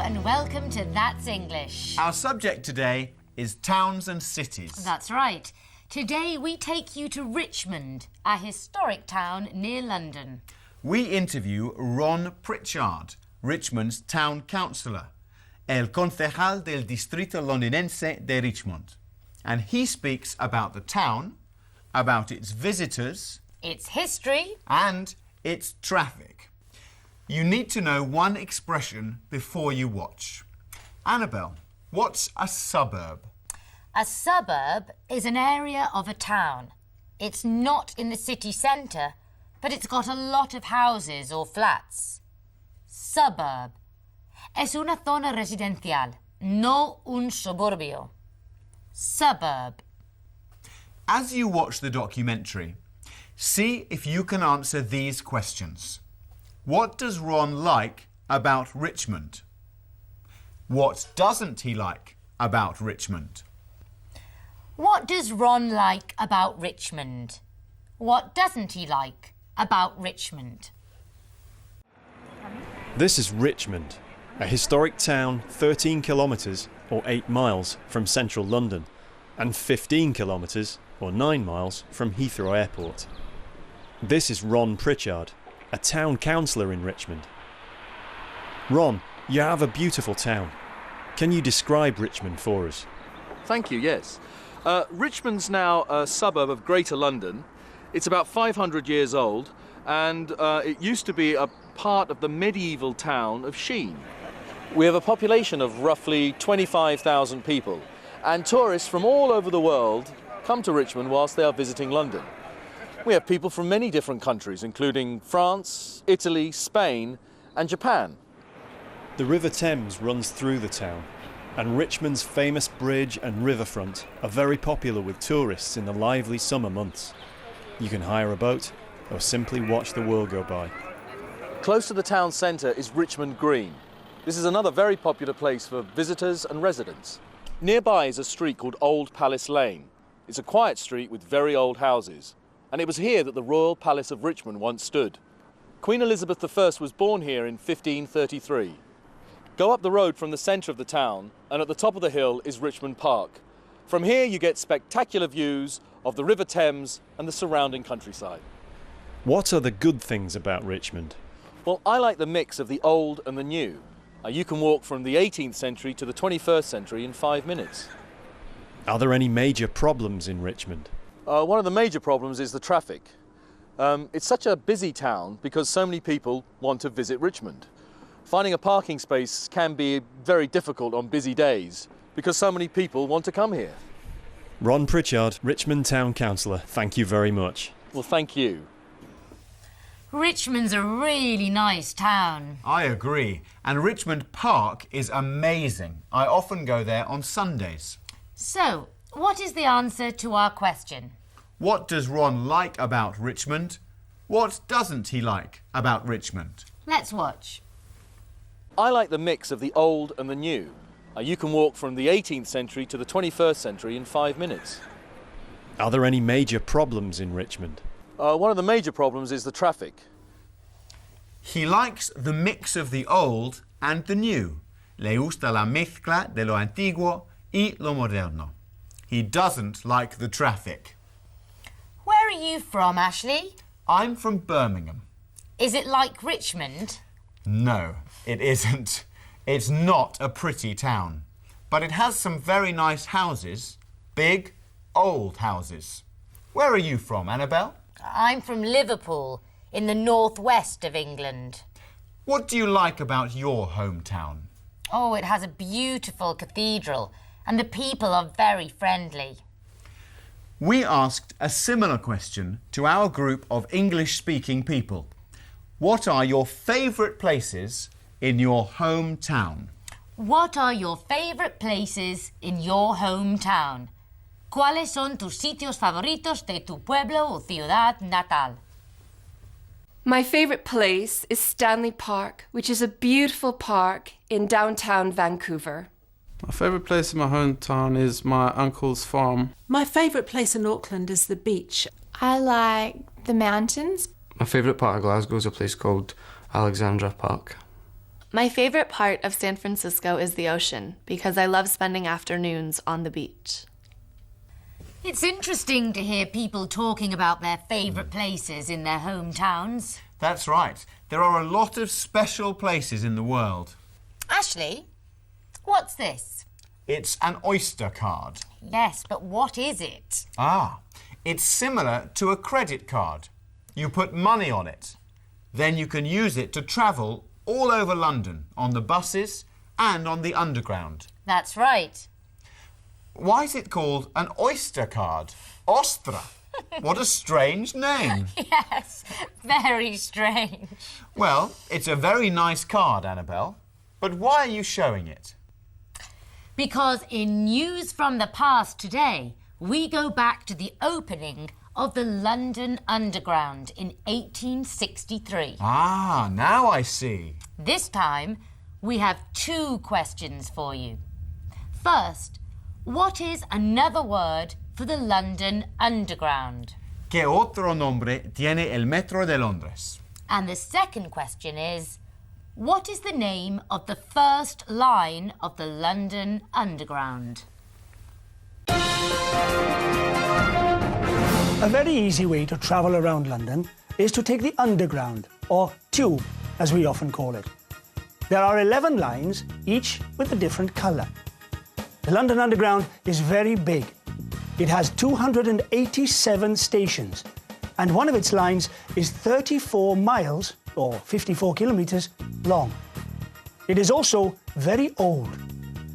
and welcome to That's English. Our subject today is towns and cities. That's right. Today we take you to Richmond, a historic town near London. We interview Ron Pritchard, Richmond's town councillor, el concejal del distrito londinense de Richmond. And he speaks about the town, about its visitors, its history, and its traffic. You need to know one expression before you watch. Annabelle, what's a suburb? A suburb is an area of a town. It's not in the city centre, but it's got a lot of houses or flats. Suburb. Es una zona residencial, no un suburbio. Suburb. As you watch the documentary, see if you can answer these questions. What does Ron like about Richmond? What doesn't he like about Richmond? What does Ron like about Richmond? What doesn't he like about Richmond? This is Richmond, a historic town 13 kilometres or 8 miles from central London and 15 kilometres or 9 miles from Heathrow Airport. This is Ron Pritchard, a town councillor in Richmond. Ron, you have a beautiful town. Can you describe Richmond for us? Thank you, yes. Richmond's now a suburb of Greater London. It's about 500 years old, and it used to be a part of the medieval town of Sheen. We have a population of roughly 25,000 people, and tourists from all over the world come to Richmond whilst they are visiting London. We have people from many different countries, including France, Italy, Spain, and Japan. The River Thames runs through the town, and Richmond's famous bridge and riverfront are very popular with tourists in the lively summer months. You can hire a boat or simply watch the world go by. Close to the town centre is Richmond Green. This is another very popular place for visitors and residents. Nearby is a street called Old Palace Lane. It's a quiet street with very old houses, and it was here that the Royal Palace of Richmond once stood. Queen Elizabeth I was born here in 1533. Go up the road from the centre of the town, and at the top of the hill is Richmond Park. From here you get spectacular views of the River Thames and the surrounding countryside. What are the good things about Richmond? Well, I like the mix of the old and the new. You can walk from the 18th century to the 21st century in 5 minutes. Are there any major problems in Richmond? One of the major problems is the traffic. It's such a busy town because so many people want to visit Richmond. Finding a parking space can be very difficult on busy days because so many people want to come here. Ron Pritchard, Richmond Town Councillor, thank you very much. Well, thank you. Richmond's a really nice town. I agree. And Richmond Park is amazing. I often go there on Sundays. So, what is the answer to our question? What does Ron like about Richmond? What doesn't he like about Richmond? Let's watch. I like the mix of the old and the new. You can walk from the 18th century to the 21st century in 5 minutes. Are there any major problems in Richmond? One of the major problems is the traffic. He likes the mix of the old and the new. Le gusta la mezcla de lo antiguo y lo moderno. He doesn't like the traffic. Where are you from, Ashley? I'm from Birmingham. Is it like Richmond? No, it isn't. It's not a pretty town. But it has some very nice houses. Big, old houses. Where are you from, Annabelle? I'm from Liverpool, in the northwest of England. What do you like about your hometown? Oh, it has a beautiful cathedral, and the people are very friendly. We asked a similar question to our group of English-speaking people. What are your favourite places in your hometown? What are your favourite places in your hometown? ¿Cuáles son tus sitios favoritos de tu pueblo o ciudad natal? My favourite place is Stanley Park, which is a beautiful park in downtown Vancouver. My favourite place in my hometown is my uncle's farm. My favourite place in Auckland is the beach. I like the mountains. My favourite part of Glasgow is a place called Alexandra Park. My favorite part of San Francisco is the ocean because I love spending afternoons on the beach. It's interesting to hear people talking about their favourite places in their hometowns. That's right. There are a lot of special places in the world. Ashley, what's this? It's an Oyster card. Yes, but what is it? Ah, it's similar to a credit card. You put money on it. Then you can use it to travel all over London on the buses and on the Underground. That's right. Why is it called an Oyster card? Ostra. What a strange name. Yes, very strange. Well, it's a very nice card, Annabelle. But why are you showing it? Because in News from the Past today, we go back to the opening of the London Underground in 1863. Ah, now I see. This time, we have 2 questions for you. First, what is another word for the London Underground? ¿Qué otro nombre tiene el Metro de Londres? And the second question is, what is the name of the first line of the London Underground? A very easy way to travel around London is to take the Underground, or Tube, as we often call it. There are 11 lines, each with a different colour. The London Underground is very big. It has 287 stations, and one of its lines is 34 miles, or 54 kilometres, long. It is also very old.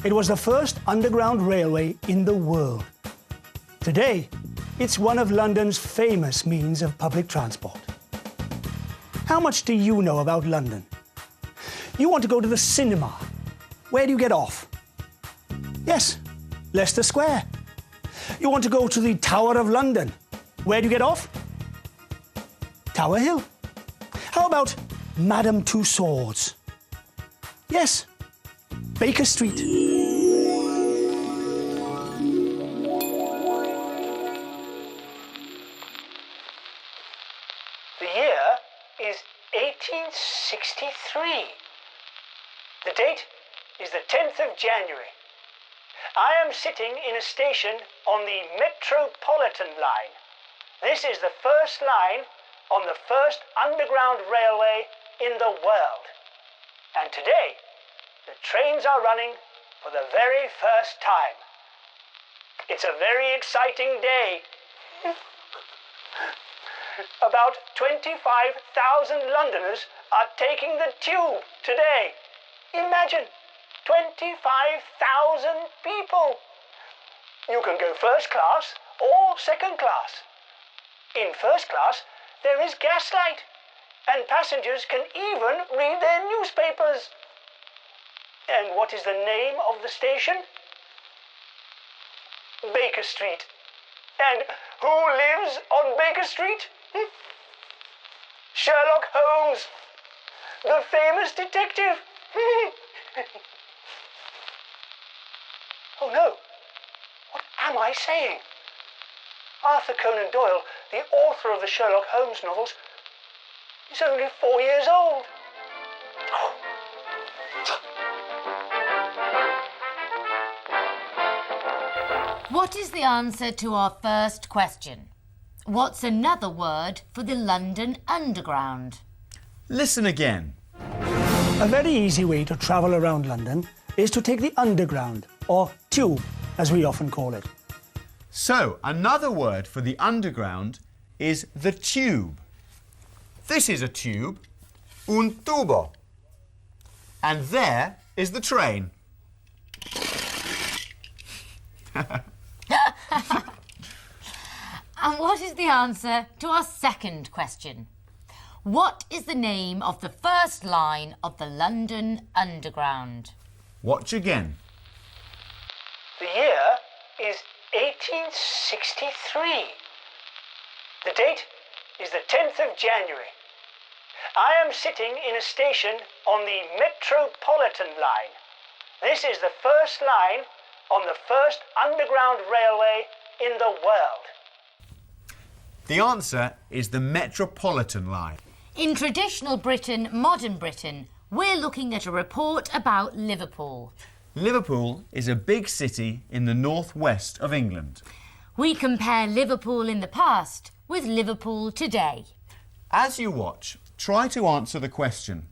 It was the first underground railway in the world. Today, it's one of London's famous means of public transport. How much do you know about London? You want to go to the cinema. Where do you get off? Yes, Leicester Square. You want to go to the Tower of London. Where do you get off? Tower Hill. How about Madame Tussauds? Yes, Baker Street. The year is 1863. The date is the 10th of January. I am sitting in a station on the Metropolitan line. This is the first line on the first underground railway in the world. And today, the trains are running for the very first time. It's a very exciting day. About 25,000 Londoners are taking the tube today. Imagine, 25,000 people. You can go first class or second class. In first class, there is gaslight, and passengers can even read their newspapers. And what is the name of the station? Baker Street. And who lives on Baker Street? Sherlock Holmes, the famous detective. Oh no, what am I saying? Arthur Conan Doyle, the author of the Sherlock Holmes novels, is only 4 years old. Oh. What is the answer to our first question? What's another word for the London Underground? Listen again. A very easy way to travel around London is to take the Underground, or Tube, as we often call it. So, another word for the Underground is the tube. This is a tube, un tubo. And there is the train. And what is the answer to our second question? What is the name of the first line of the London Underground? Watch again. The year is 1863. The date is the 10th of January. I am sitting in a station on the Metropolitan line. This is the first line on the first underground railway in the world. The answer is the Metropolitan line. In traditional Britain, modern Britain, We're looking at a report about Liverpool. Liverpool is a big city in the northwest of England. We compare Liverpool in the past with Liverpool today. As you watch, try to answer the question.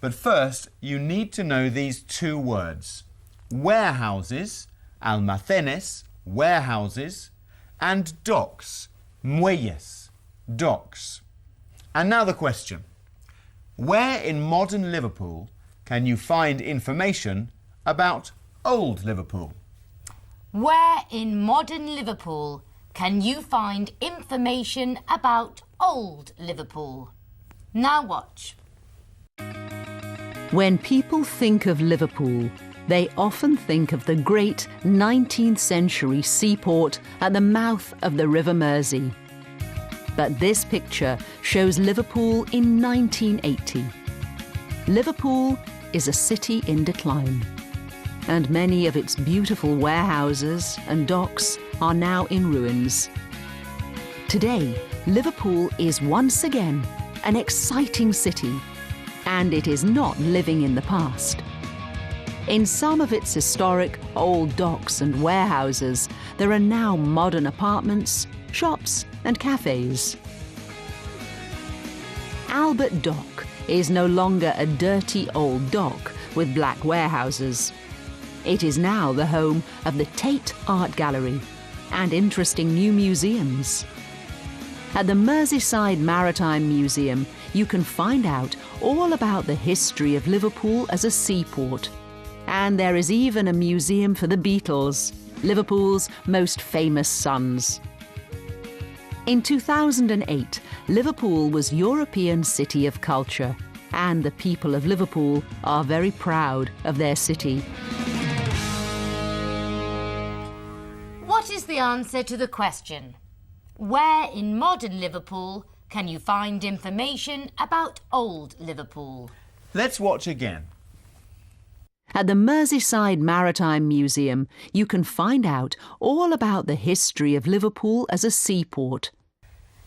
But first, you need to know these two words. Warehouses, almacenes, warehouses, and docks, muelles, docks. And now the question. Where in modern Liverpool can you find information about old Liverpool? Where in modern Liverpool can you find information about old Liverpool? Now watch. When people think of Liverpool, they often think of the great 19th century seaport at the mouth of the River Mersey. But this picture shows Liverpool in 1980. Liverpool is a city in decline, and many of its beautiful warehouses and docks are now in ruins. Today, Liverpool is once again an exciting city, and it is not living in the past. In some of its historic old docks and warehouses, there are now modern apartments, shops and cafes. Albert Dock is no longer a dirty old dock with black warehouses. It is now the home of the Tate Art Gallery and interesting new museums. At the Merseyside Maritime Museum, you can find out all about the history of Liverpool as a seaport. And there is even a museum for the Beatles, Liverpool's most famous sons. In 2008, Liverpool was European City of Culture, and the people of Liverpool are very proud of their city. What is the answer to the question? Where in modern Liverpool can you find information about old Liverpool? Let's watch again. At the Merseyside Maritime Museum, you can find out all about the history of Liverpool as a seaport.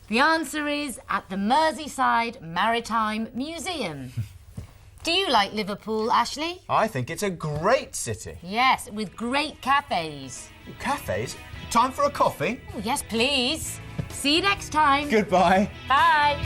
The answer is at the Merseyside Maritime Museum. Do you like Liverpool, Ashley? I think it's a great city. Yes, with great cafes. Cafes? Time for a coffee? Oh, yes, please. See you next time. Goodbye. Bye.